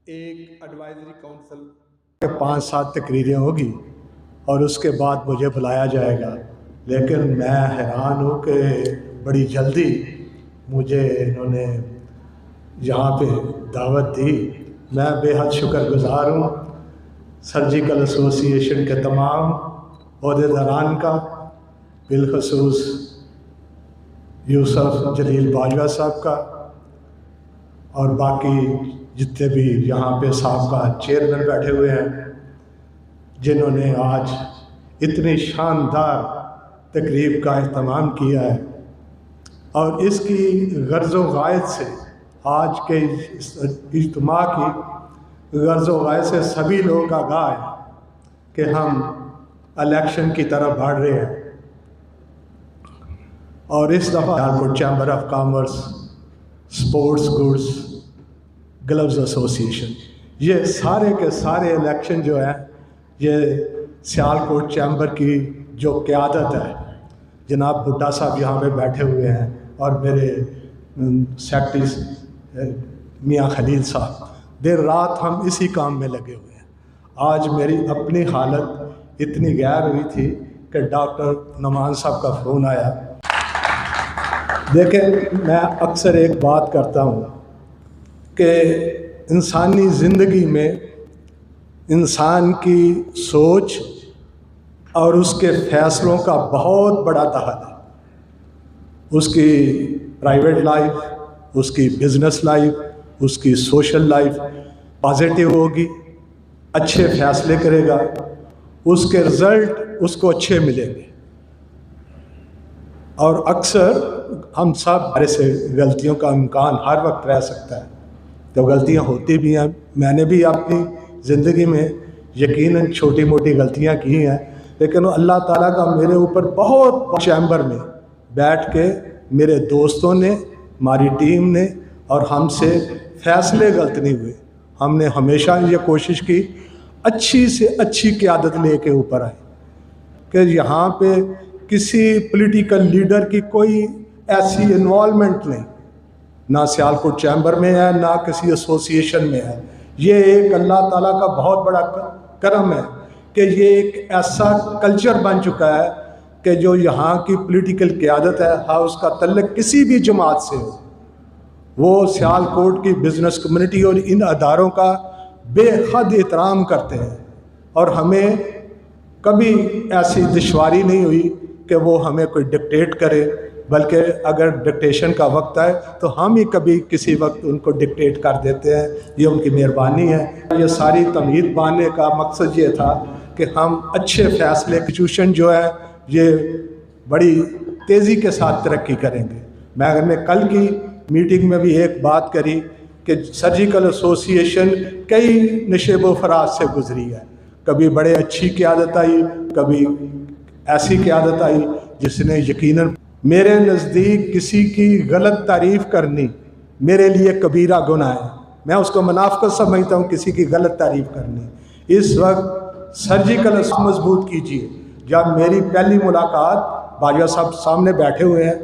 ایک advisory council کے 5-7 تقریریں ہوگی اور اس کے بعد مجھے بلایا جائے گا، لیکن میں حیران ہوں کہ بڑی جلدی مجھے انہوں نے یہاں پہ دعوت دی۔ میں بے حد شکر گزار ہوں سرجیکل ایسوسی ایشن کے تمام عہدیداران کا، بالخصوص یوسف جلیل باجوہ صاحب کا اور باقی جتنے بھی یہاں پہ صاحب کا چیئرمین بیٹھے ہوئے ہیں، جنہوں نے آج اتنی شاندار تقریب کا اہتمام کیا ہے۔ اور اس کی غرض و غائد سے آج کے اجتماع کی غرض و غائد سے سبھی لوگ آگاہ ہیں کہ ہم الیکشن کی طرف بڑھ رہے ہیں، اور اس دفعہ Sialkot chamber of commerce, sports goods, gloves ایسوسی ایشن، یہ سارے کے سارے الیکشن جو ہیں یہ سیالکوٹ چیمبر کی جو قیادت ہے، جناب بھٹا صاحب یہاں پہ بیٹھے ہوئے ہیں اور میرے سیکرٹری میاں خلیل صاحب، دیر رات ہم اسی کام میں لگے ہوئے ہیں۔ آج میری اپنی حالت اتنی غیر ہوئی تھی کہ ڈاکٹر نعمان صاحب کا فون آیا۔ دیکھیں، میں اکثر ایک بات کرتا ہوں کہ انسانی زندگی میں انسان کی سوچ اور اس کے فیصلوں کا بہت بڑا دخل ہے۔ اس کی پرائیویٹ لائف، اس کی بزنس لائف، اس کی سوشل لائف پازیٹیو ہوگی، اچھے فیصلے کرے گا، اس کے رزلٹ اس کو اچھے ملیں گے۔ اور اکثر ہم سب ایسے غلطیوں کا امکان ہر وقت رہ سکتا ہے، تو غلطیاں ہوتی بھی ہیں۔ میں نے بھی اپنی زندگی میں یقیناً چھوٹی موٹی غلطیاں کی ہیں، لیکن اللہ تعالیٰ کا میرے اوپر بہت چیمبر میں بیٹھ کے میرے دوستوں نے، ہماری ٹیم نے اور ہم سے فیصلے غلط نہیں ہوئے۔ ہم نے ہمیشہ یہ کوشش کی اچھی سے اچھی قیادت لے کے اوپر آئے، کہ یہاں پہ کسی پولیٹیکل لیڈر کی کوئی ایسی انوالومنٹ نہیں، نہ سیالکوٹ چیمبر میں ہے نہ کسی ایسوسی ایشن میں ہے۔ یہ ایک اللہ تعالیٰ کا بہت بڑا کرم ہے کہ یہ ایک ایسا کلچر بن چکا ہے کہ جو یہاں کی پولیٹیکل قیادت ہے، ہاں اس کا تعلق کسی بھی جماعت سے ہو، وہ سیالکوٹ کی بزنس کمیونٹی اور ان اداروں کا بے حد احترام کرتے ہیں، اور ہمیں کبھی ایسی دشواری نہیں ہوئی کہ وہ ہمیں کوئی ڈکٹیٹ کرے، بلکہ اگر ڈکٹیشن کا وقت آئے تو ہم ہی کبھی کسی وقت ان کو ڈکٹیٹ کر دیتے ہیں۔ یہ ان کی مہربانی ہے۔ یہ ساری تمہید باندھنے کا مقصد یہ تھا کہ ہم اچھے فیصلے، انسٹیٹیوشن جو ہے یہ بڑی تیزی کے ساتھ ترقی کریں گے۔ میں نے کل کی میٹنگ میں بھی ایک بات کری کہ سرجیکل ایسوسی ایشن کئی نشیب و فراز سے گزری ہے، کبھی بڑے اچھی قیادت آئی، کبھی ایسی قیادت آئی جس نے یقیناً میرے نزدیک کسی کی غلط تعریف کرنی میرے لیے کبیرہ گناہ ہے۔ میں اس کو منافقت سمجھتا ہوں، کسی کی غلط تعریف کرنی۔ اس وقت سرجیکل مضبوط کیجیے۔ جب میری پہلی ملاقات باجوہ صاحب سامنے بیٹھے ہوئے ہیں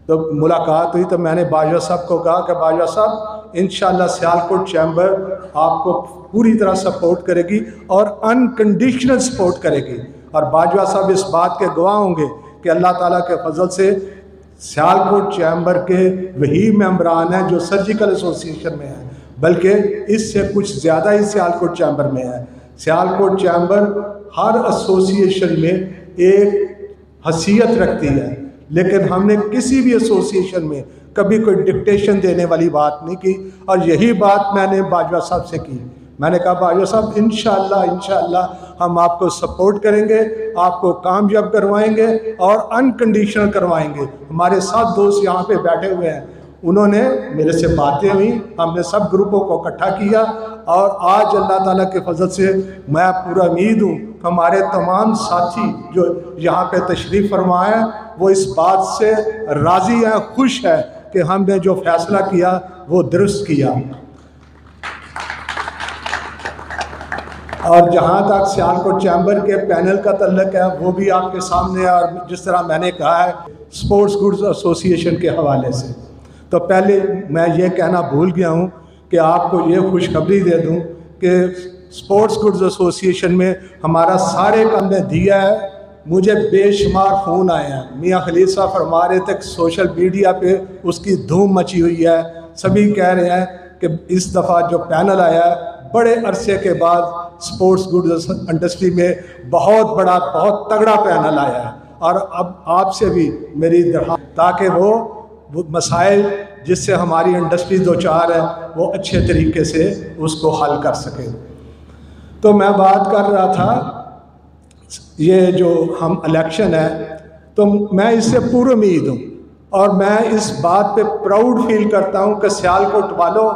تو ملاقات ہوئی، تو میں نے باجوہ صاحب کو کہا کہ باجوہ صاحب انشاءاللہ سیالکوٹ چیمبر آپ کو پوری طرح سپورٹ کرے گی اور انکنڈیشنل سپورٹ کرے گی، اور باجوہ صاحب اس بات کے گواہ ہوں گے کہ اللہ تعالیٰ کے فضل سے سیالکوٹ چیمبر کے وہی ممبران ہیں جو سرجیکل ایسوسی ایشن میں ہیں، بلکہ اس سے کچھ زیادہ ہی سیالکوٹ چیمبر میں ہے۔ سیالکوٹ چیمبر ہر ایسوسی ایشن میں ایک حیثیت رکھتی ہے، لیکن ہم نے کسی بھی ایسوسی ایشن میں کبھی کوئی ڈکٹیشن دینے والی بات نہیں کی، اور یہی بات میں نے باجوہ صاحب سے کی۔ میں نے کہا باجوہ صاحب انشاءاللہ ہم آپ کو سپورٹ کریں گے، آپ کو کامیاب کروائیں گے اور انکنڈیشنل کروائیں گے۔ ہمارے 7 دوست یہاں پہ بیٹھے ہوئے ہیں، انہوں نے میرے سے باتیں ہوئیں، ہم نے سب گروپوں کو اکٹھا کیا، اور آج اللہ تعالیٰ کے فضل سے میں پورا امید ہوں کہ ہمارے تمام ساتھی جو یہاں پہ تشریف فرما ہیں وہ اس بات سے راضی ہیں، خوش ہیں کہ ہم نے جو فیصلہ کیا وہ درست کیا۔ اور جہاں تک سیالکوٹ چیمبر کے پینل کا تعلق ہے وہ بھی آپ کے سامنے ہے، اور جس طرح میں نے کہا ہے اسپورٹس گڈز ایسوسی ایشن کے حوالے سے، تو پہلے میں یہ کہنا بھول گیا ہوں کہ آپ کو یہ خوشخبری دے دوں کہ اسپورٹس گڈز ایسوسیشن میں ہمارا سارے کام نے دیا ہے. مجھے بے شمار فون آئے ہیں. میاں خلیل صاحب فرما رہے تھے کہ سوشل میڈیا پہ اس کی دھوم مچی ہوئی ہے. سبھی کہہ رہے ہیں کہ اس دفعہ جو پینل آیا ہے بڑے عرصے کے بعد اسپورٹس گڈز انڈسٹری میں بہت بڑا بہت تگڑا پینل آیا ہے. اور اب آپ سے بھی میری درخواست تاکہ وہ مسائل جس سے ہماری انڈسٹری دو چار ہے وہ اچھے طریقے سے اس کو حل کر سکے. تو میں بات کر رہا تھا یہ جو ہم الیکشن ہے تو میں اس سے پوری امید ہوں اور میں اس بات پہ پراؤڈ فیل کرتا ہوں کہ سیالکوٹ والوں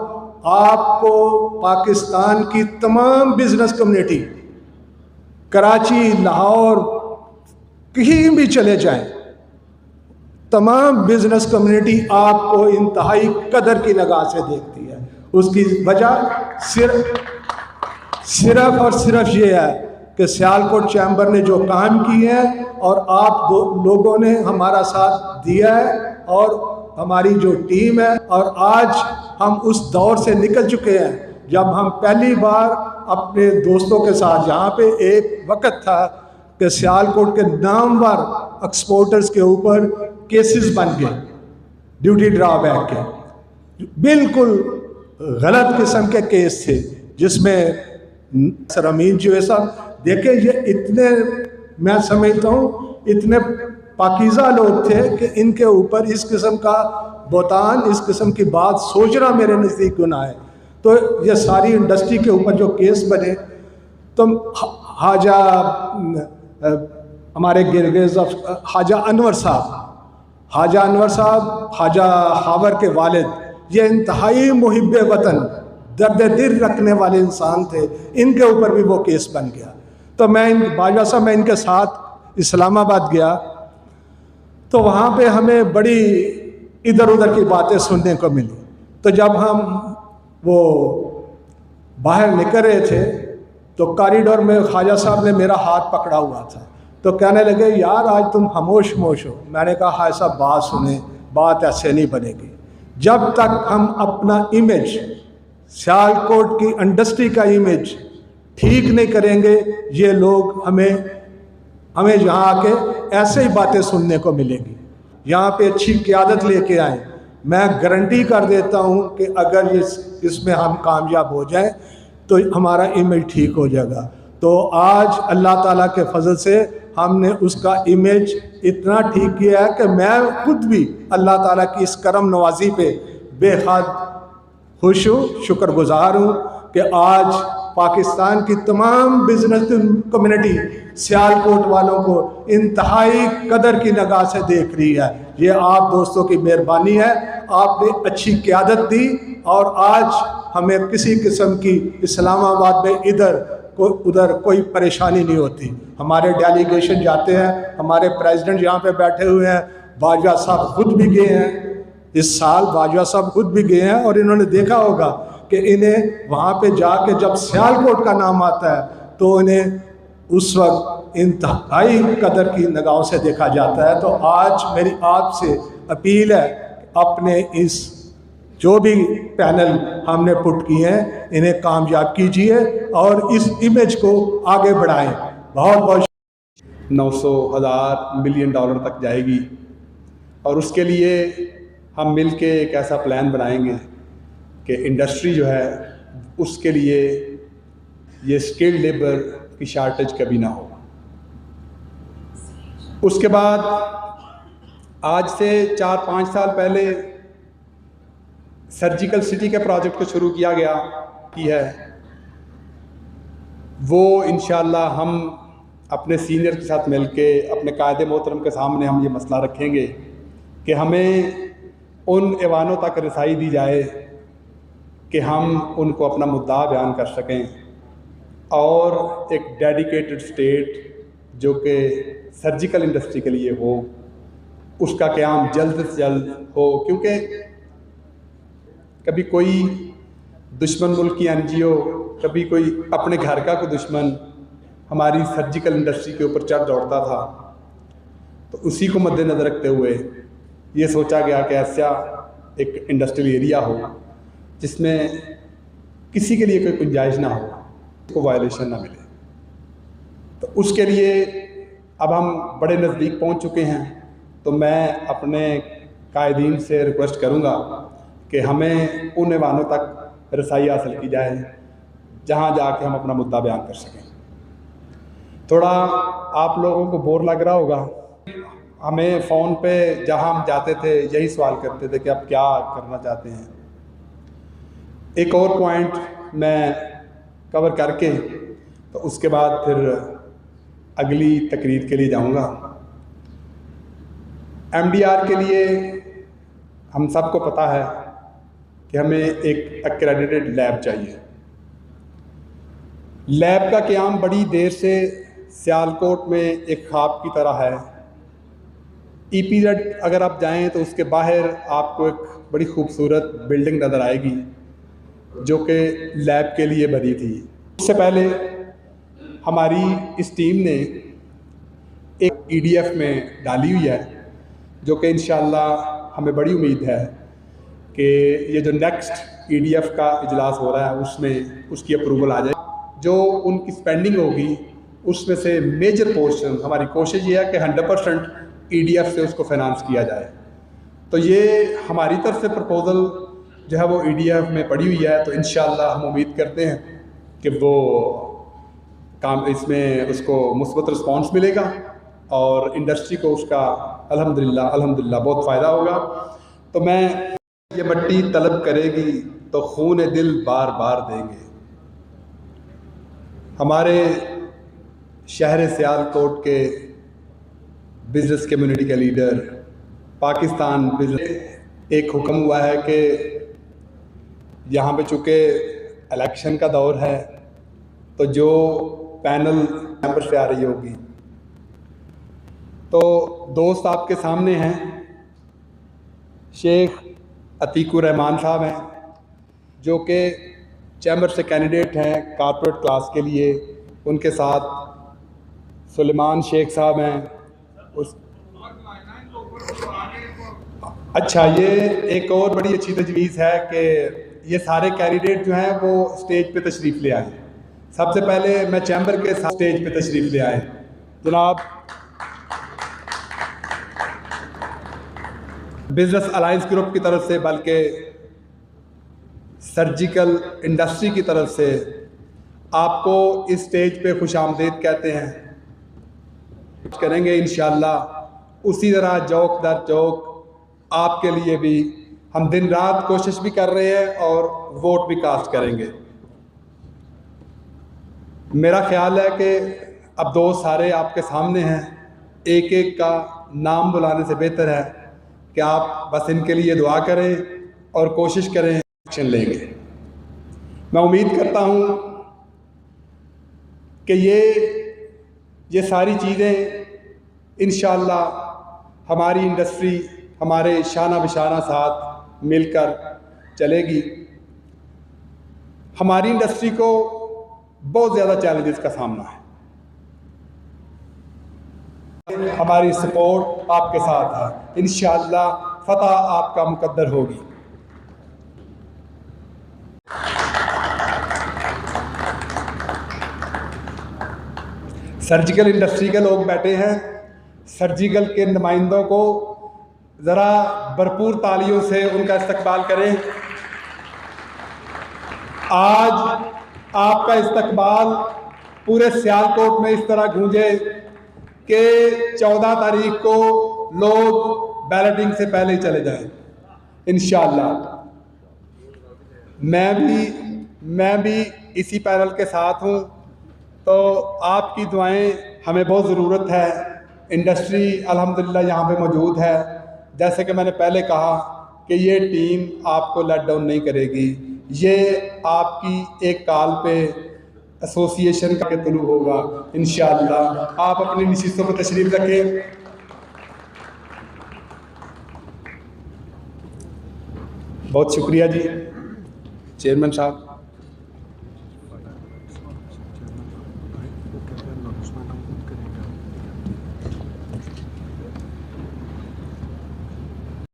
آپ کو پاکستان کی تمام بزنس کمیونٹی کراچی لاہور کہیں بھی چلے جائیں تمام بزنس کمیونٹی آپ کو انتہائی قدر کی نگاہ سے دیکھتی ہے. اس کی وجہ صرف اور صرف یہ ہے کہ سیالکوٹ چیمبر نے جو کام کیے ہیں اور آپ لوگوں نے ہمارا ساتھ دیا ہے اور ہماری جو ٹیم ہے. اور آج ہم اس دور سے نکل چکے ہیں جب ہم پہلی بار اپنے دوستوں کے ساتھ یہاں پہ ایک وقت تھا کہ سیالکوٹ کے نامور ایکسپورٹرز کے اوپر کیسز بن گئے ڈیوٹی ڈرا بیک کے, بالکل غلط قسم کے کیس تھے جس میں سر امین جو صاحب دیکھیں یہ اتنے میں سمجھتا ہوں اتنے پاکیزہ لوگ تھے کہ ان کے اوپر اس قسم کا بہتان اس قسم کی بات سوچنا میرے نزدیک گناہ ہے. تو یہ ساری انڈسٹری کے اوپر جو کیس بنے تو خواجہ ہمارے گرگز خواجہ انور صاحب خواجہ خاور کے والد یہ انتہائی محب وطن درد دل رکھنے والے انسان تھے. ان کے اوپر بھی وہ کیس بن گیا. تو باجوہ صاحب میں ان کے ساتھ اسلام آباد گیا تو وہاں پہ ہمیں بڑی ادھر ادھر کی باتیں سننے کو ملی. تو جب ہم وہ باہر نکل رہے تھے تو کاریڈور میں خواجہ صاحب نے میرا ہاتھ پکڑا ہوا تھا تو کہنے لگے یار آج تم خاموش ہو. میں نے کہا خواجہ صاحب بات سنیں, بات ایسے نہیں بنے گی. جب تک ہم اپنا امیج سیالکوٹ کی انڈسٹری کا امیج ٹھیک نہیں کریں گے یہ لوگ ہمیں یہاں آ کے ایسے ہی باتیں سننے کو ملیں گی. یہاں پہ اچھی قیادت لے کے آئیں. میں گارنٹی کر دیتا ہوں کہ اگر اس میں ہم کامیاب ہو جائیں تو ہمارا امیج ٹھیک ہو جائے گا. تو آج اللہ تعالیٰ کے فضل سے ہم نے اس کا امیج اتنا ٹھیک کیا ہے کہ میں خود بھی اللہ تعالیٰ کی اس کرم نوازی پہ بے حد خوش ہوں, شکر گزار ہوں کہ آج پاکستان کی تمام بزنس کمیونٹی سیالکوٹ والوں کو انتہائی قدر کی نگاہ سے دیکھ رہی ہے. یہ آپ دوستوں کی مہربانی ہے, آپ نے اچھی قیادت دی اور آج ہمیں کسی قسم کی اسلام آباد میں ادھر کوئی پریشانی نہیں ہوتی. ہمارے ڈیلیگیشن جاتے ہیں, ہمارے پریزیڈنٹ یہاں پہ بیٹھے ہوئے ہیں, باجوہ صاحب خود بھی گئے ہیں اس سال, باجوہ صاحب خود بھی گئے ہیں اور انہوں نے دیکھا ہوگا کہ انہیں وہاں پہ جا کے جب سیالکوٹ کا نام آتا ہے تو انہیں اس وقت انتہائی قدر کی نگاہوں سے دیکھا جاتا ہے. تو آج میری آپ سے اپیل ہے اپنے اس جو بھی پینل ہم نے پٹ کیے ہیں انہیں کامیاب کیجیے اور اس امیج کو آگے بڑھائیں. بہت بہت 900,000 ملین ڈالر تک جائے گی اور اس کے لیے ہم مل کے ایک ایسا پلان بنائیں گے کہ انڈسٹری جو ہے اس کے لیے یہ اسکلڈ لیبر کی شارٹیج کبھی نہ ہو. اس کے بعد آج سے 4-5 سال پہلے سرجیکل سٹی کے پروجیکٹ کو شروع کیا گیا ہے. وہ انشاءاللہ ہم اپنے سینئر کے ساتھ مل کے اپنے قائد محترم کے سامنے ہم یہ مسئلہ رکھیں گے کہ ہمیں ان ایوانوں تک رسائی دی جائے کہ ہم ان کو اپنا مدعا بیان کر سکیں اور ایک ڈیڈیکیٹڈ اسٹیٹ جو کہ سرجیکل انڈسٹری کے لیے ہو اس کا قیام جلد سے جلد ہو. کیونکہ کبھی کوئی دشمن ملک کی NGO, کبھی کوئی اپنے گھر کا کوئی دشمن ہماری سرجیکل انڈسٹری کے اوپر چڑھ دوڑتا تھا. تو اسی کو مد نظر رکھتے ہوئے یہ سوچا گیا کہ ایسا ایک انڈسٹریل ایریا ہو جس میں کسی کے لیے کوئی گنجائش نہ ہو, کو وائلیشن نہ ملے. تو اس کے لیے اب ہم بڑے نزدیک پہنچ چکے ہیں, تو میں اپنے قائدین سے ریکویسٹ کروں گا کہ ہمیں ان ایوانوں تک رسائی حاصل کی جائے جہاں جا کے ہم اپنا مدعا بیان کر سکیں. تھوڑا آپ لوگوں کو بور لگ رہا ہوگا, ہمیں فون پہ جہاں ہم جاتے تھے یہی سوال کرتے تھے کہ آپ کیا کرنا چاہتے ہیں. ایک اور پوائنٹ میں کور کر کے تو اس کے بعد پھر اگلی تقریر کے لیے جاؤں گا. ایم ڈی آر کے لیے ہم سب کو پتہ ہے کہ ہمیں ایک ایکریڈیٹڈ لیب چاہیے. لیب کا قیام بڑی دیر سے سیالکوٹ میں ایک خواب کی طرح ہے. ای پی زیڈ اگر آپ جائیں تو اس کے باہر آپ کو ایک بڑی خوبصورت بلڈنگ نظر آئے گی جو کہ لیب کے لیے بنی تھی. اس سے پہلے ہماری اس ٹیم نے ایک ای ڈی ایف میں ڈالی ہوئی ہے جو کہ انشاءاللہ ہمیں بڑی امید ہے کہ یہ جو نیکسٹ ای ڈی ایف کا اجلاس ہو رہا ہے اس میں اس کی اپروول آ جائے. جو ان کی سپینڈنگ ہوگی اس میں سے میجر پورشن ہماری کوشش یہ ہے کہ 100% ای ڈی ایف سے اس کو فائنانس کیا جائے. تو یہ ہماری طرف سے پرپوزل جو ہے وہ ای ڈی ایف میں پڑی ہوئی ہے, تو انشاءاللہ ہم امید کرتے ہیں کہ وہ کام اس میں اس کو مثبت رسپانس ملے گا اور انڈسٹری کو اس کا الحمدللہ بہت فائدہ ہوگا. تو میں یہ مٹی طلب کرے گی تو خون دل بار بار دیں گے. ہمارے شہر سیالکوٹ کے بزنس کمیونٹی کے لیڈر, پاکستان بزنس, ایک حکم ہوا ہے کہ یہاں پہ چونکہ الیکشن کا دور ہے تو جو پینل ممبر سے آ رہی ہوگی, تو دوست آپ کے سامنے ہیں, شیخ عتیق الرحمان صاحب ہیں جو کہ چیمبر سے کینڈیڈیٹ ہیں کارپوریٹ کلاس کے لیے. ان کے ساتھ سلیمان شیخ صاحب ہیں. اچھا, یہ ایک اور بڑی اچھی تجویز ہے کہ یہ سارے کینڈیڈیٹ جو ہیں وہ اسٹیج پہ تشریف لے آئیں. سب سے پہلے میں چیمبر کے ساتھ اسٹیج پہ تشریف لے آئیں. جناب بزنس الائنس گروپ کی طرف سے بلکہ سرجیکل انڈسٹری کی طرف سے آپ کو اس اسٹیج پہ خوش آمدید کہتے ہیں. کریں گے انشاءاللہ اسی طرح جوک در جوک آپ کے لیے بھی ہم دن رات کوشش بھی کر رہے ہیں اور ووٹ بھی کاسٹ کریں گے. میرا خیال ہے کہ اب دوست سارے آپ کے سامنے ہیں, ایک ایک کا نام بلانے سے بہتر ہے کہ آپ بس ان کے لیے دعا کریں اور کوشش کریں ایکشن لیں گے. میں امید کرتا ہوں کہ یہ ساری چیزیں انشاءاللہ ہماری انڈسٹری ہمارے شانہ بشانہ ساتھ مل کر چلے گی. ہماری انڈسٹری کو بہت زیادہ چیلنجز کا سامنا ہے. ہماری سپورٹ آپ کے ساتھ ہے, انشاءاللہ فتح آپ کا مقدر ہوگی. سرجیکل انڈسٹری کے لوگ بیٹھے ہیں, سرجیکل کے نمائندوں کو ذرا بھرپور تالیوں سے ان کا استقبال کریں. آج آپ کا استقبال پورے سیالکوٹ میں اس طرح گونجے کہ 14 تاریخ کو لوگ بیلٹنگ سے پہلے ہی چلے جائیں انشاءاللہ. میں بھی اسی پینل کے ساتھ ہوں, تو آپ کی دعائیں ہمیں بہت ضرورت ہے. انڈسٹری الحمدللہ یہاں پہ موجود ہے. جیسے کہ میں نے پہلے کہا کہ یہ ٹیم آپ کو لیٹ ڈاؤن نہیں کرے گی. یہ آپ کی ایک کال پہ ایسوسیشن کا طلوع ہوگا انشاءاللہ. آپ اپنی نشستوں پر تشریف رکھیں. بہت شکریہ جی چیئرمین صاحب.